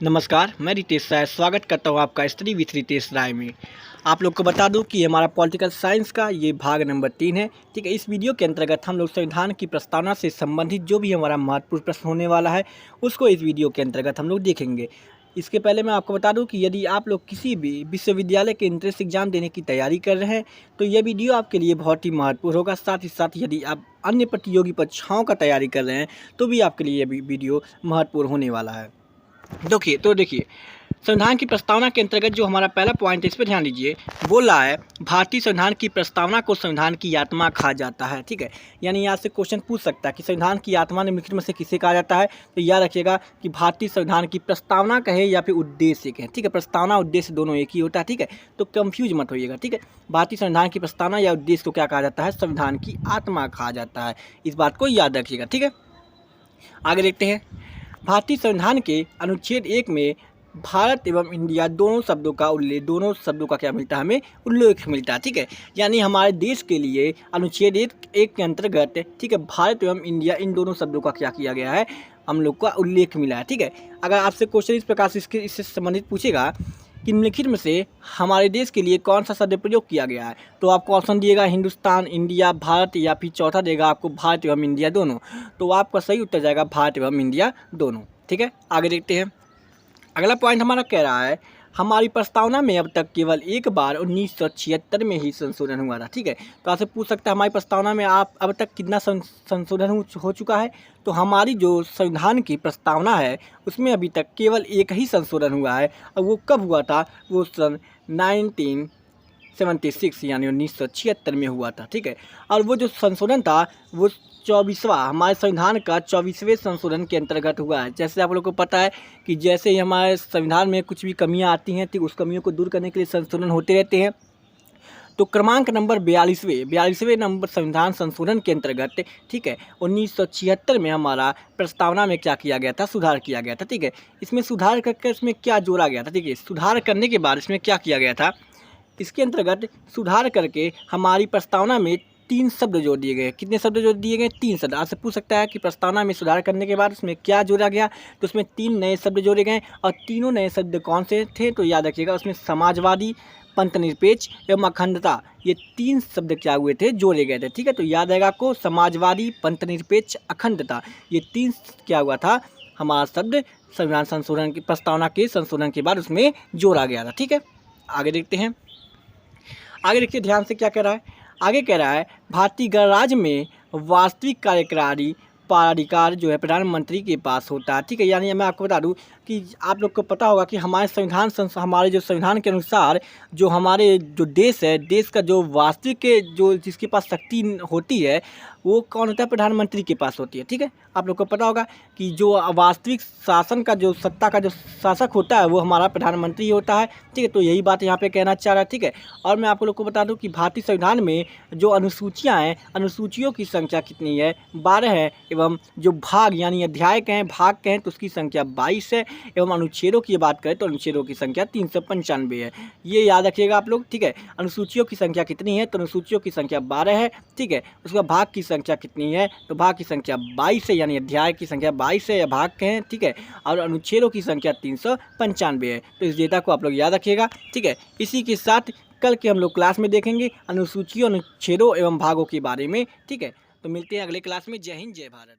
नमस्कार, मैं रितेश राय स्वागत करता हूँ आपका स्टडी विथ रितेश राय में। आप लोग को बता दूं कि हमारा पॉलिटिकल साइंस का ये भाग नंबर 3 है। ठीक है, इस वीडियो के अंतर्गत हम लोग संविधान की प्रस्तावना से संबंधित जो भी हमारा महत्वपूर्ण प्रश्न होने वाला है उसको इस वीडियो के अंतर्गत हम लोग देखेंगे। इसके पहले मैं आपको बता दूं कि यदि आप लोग किसी भी विश्वविद्यालय के एंट्रेंस एग्जाम देने की तैयारी कर रहे हैं तो यह वीडियो आपके लिए बहुत ही महत्वपूर्ण होगा। साथ ही साथ यदि आप अन्य प्रतियोगी परीक्षाओं का तैयारी कर रहे हैं तो भी आपके लिए यह वीडियो महत्वपूर्ण होने वाला है। देखिए संविधान की प्रस्तावना के अंतर्गत जो हमारा पहला पॉइंट है इस पर ध्यान दीजिए। बोल रहा है भारतीय संविधान की प्रस्तावना को संविधान की आत्मा कहा जाता है। ठीक है, यानी यहाँ से क्वेश्चन पूछ सकता है कि संविधान की आत्मा निम्नलिखित में से किसे कहा जाता है। तो याद रखिएगा कि भारतीय संविधान की प्रस्तावना कहे या फिर उद्देश्य कहे। ठीक है, प्रस्तावना उद्देश्य दोनों एक ही होता है। ठीक है, तो कंफ्यूज मत होइएगा। ठीक है, भारतीय संविधान की प्रस्तावना या उद्देश्य को क्या कहा जाता है, संविधान की आत्मा कहा जाता है। इस बात को याद रखिएगा। ठीक है, आगे देखते हैं। भारतीय संविधान के अनुच्छेद 1 में भारत एवं इंडिया दोनों शब्दों का क्या मिलता है, हमें उल्लेख मिलता है। ठीक है, यानी हमारे देश के लिए अनुच्छेद 1 के अंतर्गत ठीक है भारत एवं इंडिया इन दोनों शब्दों का क्या किया गया है, हम लोग का उल्लेख मिला है। ठीक है, अगर आपसे क्वेश्चन इस प्रकार से इससे संबंधित पूछेगा कि निम्नलिखित में से हमारे देश के लिए कौन सा शब्द प्रयोग किया गया है, तो आपको ऑप्शन दिएगा हिंदुस्तान, इंडिया, भारत, या फिर चौथा देगा आपको भारत एवं इंडिया दोनों। तो आपका सही उत्तर जाएगा भारत एवं इंडिया दोनों। ठीक है, आगे देखते हैं। अगला पॉइंट हमारा कह रहा है हमारी प्रस्तावना में अब तक केवल एक बार 1976 में ही संशोधन हुआ था। ठीक है, तो आपसे पूछ सकता है हमारी प्रस्तावना में आप अब तक कितना संशोधन हो चुका है। तो हमारी जो संविधान की प्रस्तावना है उसमें अभी तक केवल एक ही संशोधन हुआ है, और वो कब हुआ था, वो सन 1976 यानी 1976 में हुआ था। ठीक है, और वो जो संशोधन था वो 24वां हमारे संविधान का 24वें संशोधन के अंतर्गत हुआ है। जैसे आप लोग को पता है कि जैसे ही हमारे संविधान में कुछ भी कमियां आती हैं ठीक उस कमियों को दूर करने के लिए संशोधन होते रहते हैं। तो क्रमांक नंबर 42वें नंबर संविधान संशोधन के अंतर्गत ठीक है 1976 में हमारा प्रस्तावना में क्या किया गया था, सुधार किया गया था। ठीक है, इसमें सुधार करके इसमें क्या जोड़ा गया था। ठीक है, सुधार करने के बाद इसमें क्या किया गया था, इसके अंतर्गत सुधार करके हमारी प्रस्तावना में 3 शब्द जोड़ दिए गए। कितने शब्द जोड़ दिए गए, 3 शब्द। आपसे पूछ सकता है कि प्रस्तावना में सुधार करने के बाद उसमें क्या जोड़ा गया, तो उसमें 3 नए शब्द जोड़े गए, और तीनों नए शब्द कौन से थे, तो याद रखिएगा उसमें समाजवादी, पंथनिरपेक्ष एवं अखंडता, ये 3 शब्द क्या हुए थे, जोड़े गए थे। ठीक है, तो याद रहेगा आपको समाजवादी, पंथनिरपेक्ष, अखंडता, ये 3 क्या हुआ था, हमारा शब्द संविधान संशोधन की प्रस्तावना के संशोधन के बाद उसमें जोड़ा गया था। ठीक है, आगे देखते हैं। आगे देखिए ध्यान से क्या कह रहा है, आगे कह रहा है भारतीय गणराज्य में वास्तविक कार्यकारी पदाधिकार जो है प्रधानमंत्री के पास होता है। ठीक है, यानी मैं आपको बता दूं कि आप लोग को पता होगा कि हमारे हमारे जो संविधान के अनुसार जो हमारे जो देश है, देश का जो वास्तविक जो जिसके पास शक्ति होती है वो कौन होता है, प्रधानमंत्री के पास होती है। ठीक है, आप लोग को पता होगा कि जो वास्तविक शासन का जो सत्ता का जो शासक होता है वो हमारा प्रधानमंत्री होता है। ठीक है, तो यही बात यहाँ पे कहना चाह रहा है। ठीक है, और मैं आप लोग को बता दूं कि भारतीय संविधान में जो अनुसूचियाँ हैं, अनुसूचियों की संख्या कितनी है, 12 है, एवं जो भाग यानी अध्याय के हैं, भाग के हैं, तो उसकी संख्या 22 है, एवं अनुच्छेदों की बात करें तो अनुच्छेदों की संख्या 395 है। ये याद रखिएगा आप लोग। ठीक है, अनुसूचियों की संख्या कितनी है, तो अनुसूचियों की संख्या 12 है। ठीक है, उसके बाद भाग की संख्या कितनी है, तो भाग की संख्या 22 है, यानी अध्याय की संख्या 22 है या भाग के हैं। ठीक है, और अनुच्छेदों की संख्या 395 है। तो इस डेटा को आप लोग याद रखिएगा। ठीक है, इसी के साथ कल के हम लोग क्लास में देखेंगे अनुसूचियों, अनुच्छेदों एवं भागों के बारे में। ठीक है, तो मिलते हैं अगले क्लास में। जय हिंद, जय भारत।